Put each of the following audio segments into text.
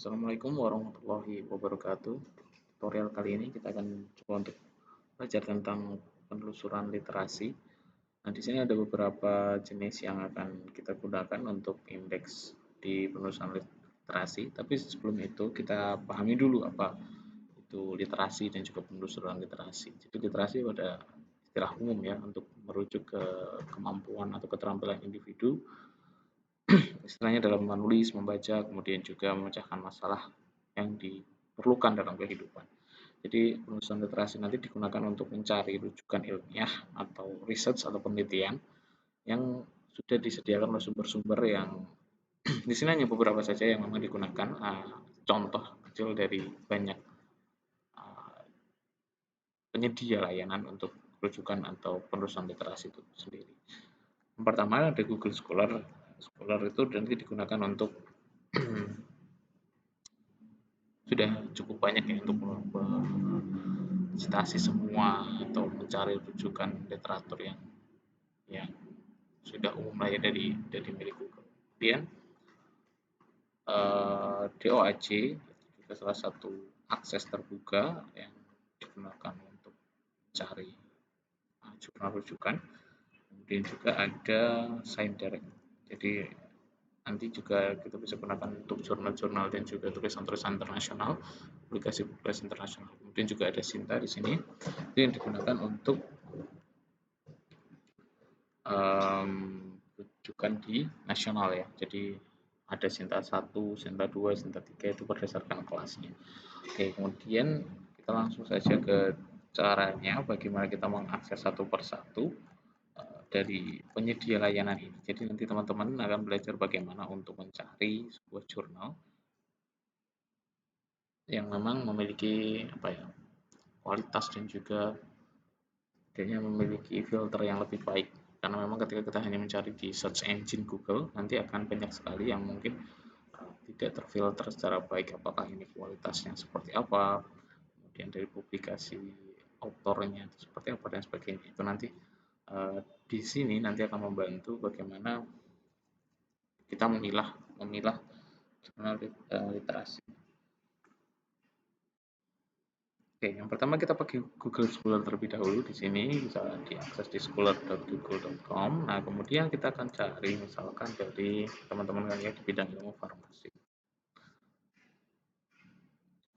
Assalamualaikum warahmatullahi wabarakatuh. Tutorial kali ini kita akan coba untuk belajar tentang penelusuran literasi. Nah, di sini ada beberapa jenis yang akan kita gunakan untuk indeks di penelusuran literasi. Tapi sebelum itu kita pahami dulu apa itu literasi dan juga penelusuran literasi. Jadi literasi pada istilah umum ya untuk merujuk ke kemampuan atau keterampilan individu istilahnya dalam menulis, membaca, kemudian juga memecahkan masalah yang diperlukan dalam kehidupan. Jadi penelusuran literasi nanti digunakan untuk mencari rujukan ilmiah atau research atau penelitian yang sudah disediakan oleh sumber-sumber yang di sini hanya beberapa saja yang memang digunakan, contoh kecil dari banyak penyedia layanan untuk rujukan atau penelusuran literasi itu sendiri. Yang pertama ada Google Scholar. Scholar itu nanti digunakan untuk sudah cukup banyak ya untuk citasi semua atau mencari rujukan literatur yang sudah umum lah ya dari milik Google. Kemudian DOAJ itu juga salah satu akses terbuka yang digunakan untuk mencari jurnal rujukan. Kemudian juga ada ScienceDirect. Jadi nanti juga kita bisa gunakan untuk jurnal-jurnal dan juga tulisan-tulisan internasional, publikasi-publikasi internasional. Kemudian juga ada Sinta di sini, itu yang digunakan untuk rujukan di nasional ya. Jadi ada Sinta 1, Sinta 2, Sinta 3 itu berdasarkan kelasnya. Oke, kemudian kita langsung saja ke caranya bagaimana kita mengakses satu persatu dari penyedia layanan ini. Jadi nanti teman-teman akan belajar bagaimana untuk mencari sebuah jurnal yang memang memiliki kualitas dan juga memiliki filter yang lebih baik. Karena memang ketika kita hanya mencari di search engine Google, nanti akan banyak sekali yang mungkin tidak terfilter secara baik, apakah ini kualitasnya seperti apa, kemudian dari publikasi autornya seperti apa dan sebagainya. Itu nanti di sini nanti akan membantu bagaimana kita memilah jurnal literasi. Oke, yang pertama kita pakai Google Scholar terlebih dahulu. Di sini bisa diakses di scholar.google.com. Nah, kemudian kita akan cari misalkan dari teman-teman yang di bidang ilmu farmasi.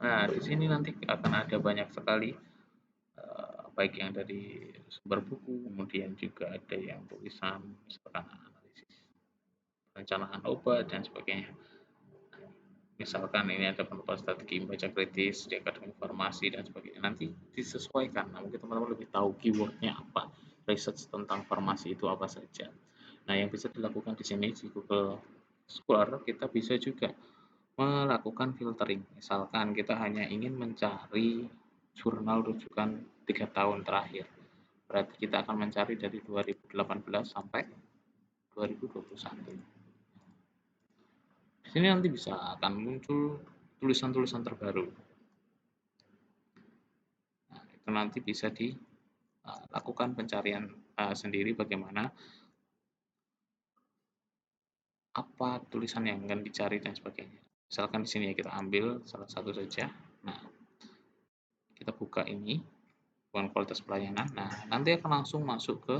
Nah, di sini nanti akan ada banyak sekali baik yang dari sumber buku, kemudian juga ada yang tulisan misalkan analisis perencanaan obat dan sebagainya. Misalkan ini ada penutupan strategi membaca kritis di akademik farmasi dan sebagainya, nanti disesuaikan. Nah, mungkin teman-teman lebih tahu keywordnya apa, research tentang farmasi itu apa saja. Nah, yang bisa dilakukan di sini di Google Scholar, kita bisa juga melakukan filtering. Misalkan kita hanya ingin mencari jurnal rujukan 3 tahun terakhir, berarti kita akan mencari dari 2018 sampai 2021. Di sini nanti bisa akan muncul tulisan-tulisan terbaru. Nah, itu nanti bisa dilakukan pencarian sendiri bagaimana apa tulisan yang akan dicari dan sebagainya. Misalkan di sini ya kita ambil salah satu saja. Nah, kita buka ini, bukan kualitas pelayanan. Nah, nanti akan langsung masuk ke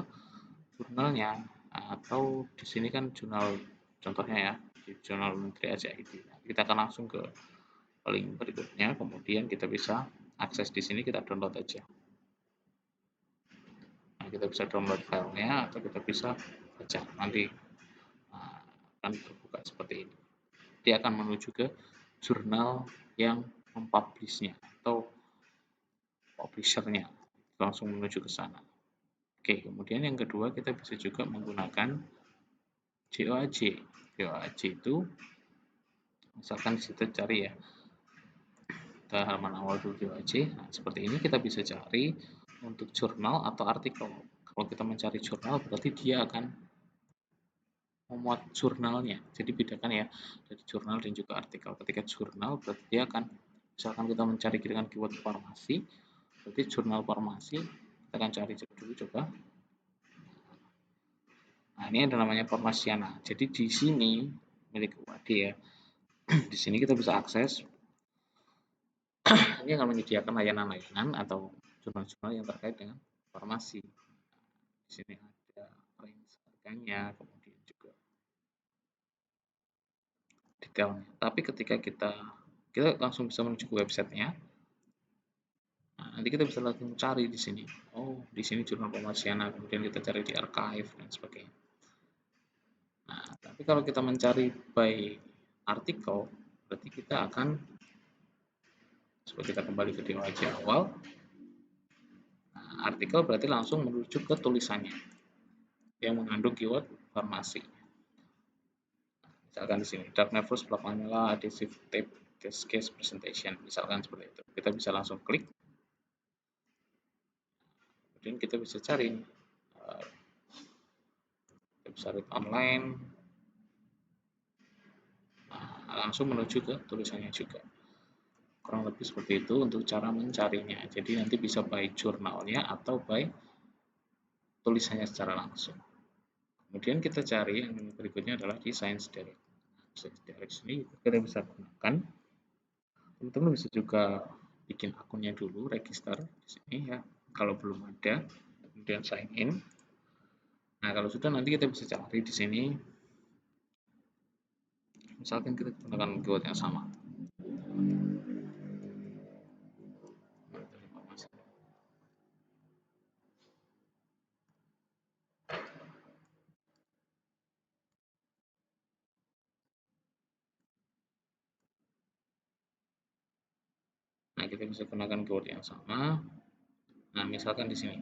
jurnalnya atau di sini kan jurnal contohnya ya, di jurnal Menteri AJID. Kita akan langsung ke link berikutnya, kemudian kita bisa akses di sini, kita download aja. Nah, kita bisa download filenya atau kita bisa baca. Nanti akan terbuka seperti ini. Dia akan menuju ke jurnal yang mempublishnya atau publishernya, langsung menuju ke sana. Oke, kemudian yang kedua kita bisa juga menggunakan DOAJ. DOAJ itu misalkan di situ cari ya, kita halaman awal dulu DOAJ. Nah, seperti ini kita bisa cari untuk jurnal atau artikel. Kalau kita mencari jurnal berarti dia akan memuat jurnalnya. Jadi bedakan ya dari jurnal dan juga artikel. Ketika jurnal berarti dia akan, misalkan kita mencari dengan keyword farmasi, berarti jurnal farmasi kita akan cari dulu coba. Nah, ini ada namanya Farmasiana. Jadi di sini milik UAD ya. Di sini kita bisa akses, ini akan menyediakan layanan-layanan atau jurnal-jurnal yang terkait dengan farmasi. Di sini ada range harganya, kemudian juga detailnya. Tapi ketika kita langsung bisa menuju ke websitenya, nah, nanti kita bisa langsung cari di sini. Oh, di sini jurnal Pharmaciana, kemudian kita cari di archive dan sebagainya. Nah, tapi kalau kita mencari by artikel, berarti kita akan, coba kita kembali ke DOAJ awal. Nah, artikel berarti langsung menuju ke tulisannya yang mengandung keyword farmasi. Misalkan di sini dark nevus, black lamella, adhesive tape, case presentation, misalkan seperti itu. Kita bisa langsung klik, kemudian kita bisa cari, kita bisa read online, langsung menuju ke tulisannya juga. Kurang lebih seperti itu untuk cara mencarinya. Jadi nanti bisa by jurnalnya atau by tulisannya secara langsung. Kemudian kita cari yang berikutnya adalah di Science Direct. Science Direct ini kita bisa gunakan. Teman-teman bisa juga bikin akunnya dulu, register di sini ya. Kalau belum ada, kemudian sign in. Nah, kalau sudah nanti kita bisa cari di sini. Misalkan kita gunakan keyword yang sama. Nah, kita bisa gunakan keyword yang sama. Nah, misalkan di sini,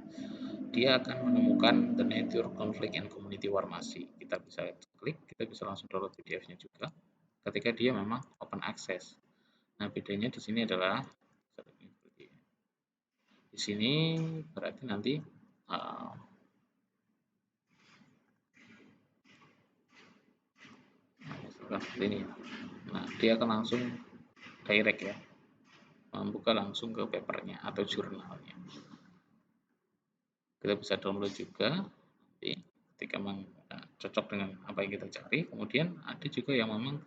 dia akan menemukan the nature, conflict, and community farmasi. Kita bisa klik, kita bisa langsung download PDF-nya juga. Ketika dia memang open access. Nah, bedanya di sini adalah di sini berarti nanti seperti ini. Nah, dia akan langsung direct ya, membuka langsung ke papernya atau jurnalnya. Kita bisa download juga ketika memang cocok dengan apa yang kita cari. Kemudian ada juga yang memang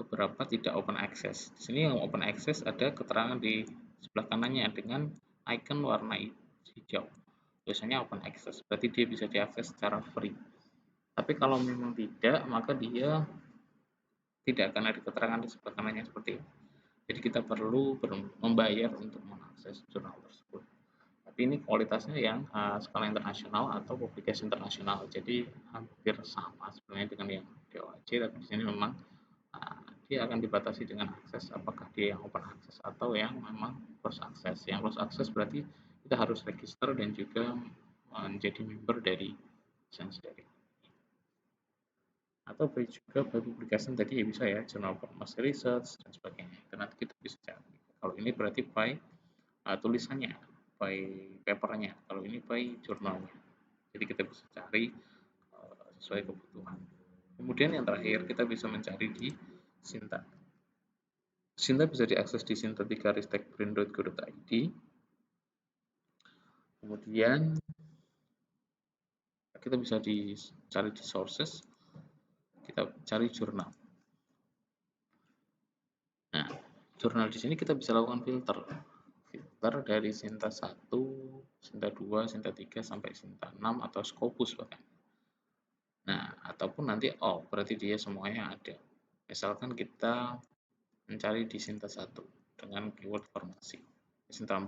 beberapa tidak open access. Di sini yang open access ada keterangan di sebelah kanannya dengan icon warna hijau. Biasanya open access, berarti dia bisa diakses secara free. Tapi kalau memang tidak, maka dia tidak akan ada keterangan di sebelah kanannya seperti ini. Jadi kita perlu membayar untuk mengakses jurnal tersebut. Tapi ini kualitasnya yang skala internasional atau publikasi internasional, jadi hampir sama sebenarnya dengan yang DOAJ, tapi di sini memang dia akan dibatasi dengan akses, apakah dia yang open access atau yang memang close access. Yang close access berarti kita harus register dan juga menjadi member dari Science Direct. Atau juga by publication tadi ya bisa ya, Journal Pharmacy Research dan sebagainya. Itu nanti kita bisa cari. Kalau ini berarti by tulisannya, by papernya. Kalau ini by jurnalnya. Jadi kita bisa cari sesuai kebutuhan. Kemudian yang terakhir kita bisa mencari di Sinta. Sinta bisa diakses di sinta3ristekprint.go.id. Kemudian kita bisa dicari di sources, kita cari jurnal. Nah, jurnal di sini kita bisa lakukan filter dari Sinta 1, Sinta 2, Sinta 3 sampai Sinta 6 atau Scopus bahkan. Nah, ataupun nanti berarti dia semuanya ada. Misalkan kita mencari di Sinta 1 dengan keyword farmasi. Di Sinta 4,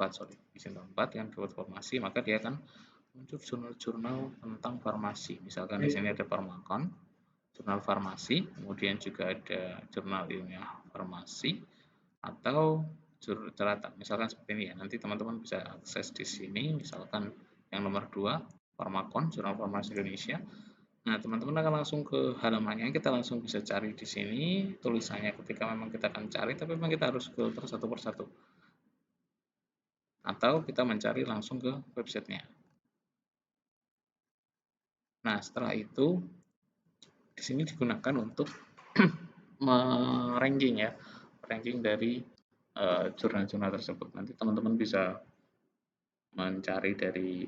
di Sinta 4 dengan keyword farmasi, maka dia akan muncul jurnal-jurnal tentang farmasi. Misalkan di sini ada Pharmacon, jurnal farmasi, kemudian juga ada jurnal ilmiah farmasi, atau cerita, misalkan seperti ini ya. Nanti teman-teman bisa akses di sini, misalkan yang nomor 2, Pharmacon, Jurnal Farmasi Indonesia. Nah, teman-teman akan langsung ke halamannya, kita langsung bisa cari di sini tulisannya ketika memang kita akan cari, tapi memang kita harus filter satu persatu. Atau kita mencari langsung ke websitenya. Nah, setelah itu di sini digunakan untuk ranking ya, ranking dari jurnal-jurnal tersebut. Nanti teman-teman bisa mencari dari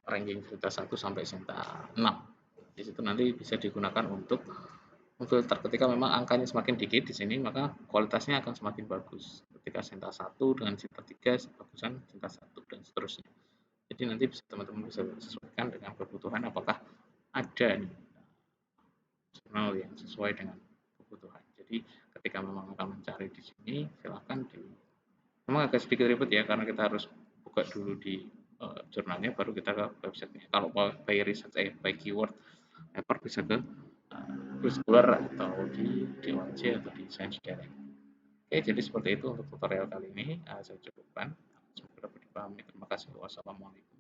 ranking Sinta 1 sampai Sinta 6. Di situ nanti bisa digunakan untuk memfilter ketika memang angkanya semakin dikit di sini, maka kualitasnya akan semakin bagus. Ketika Sinta 1 dengan Sinta 3 bagusan Sinta 1 dan seterusnya. Jadi nanti bisa teman-teman bisa sesuaikan dengan kebutuhan apakah ada nih jurnal yang sesuai dengan kebutuhan. Jadi ketika memang akan mencari di sini, silakan di memang agak sedikit ribet ya karena kita harus buka dulu di jurnalnya baru kita ke websitenya. Kalau by research by keyword paper bisa ke Scholar atau di DOAJ atau di Science Direct. Oke, jadi seperti itu untuk tutorial kali ini. Saya cukupkan. Semoga dapat dipahami. Terima kasih. Wassalamualaikum.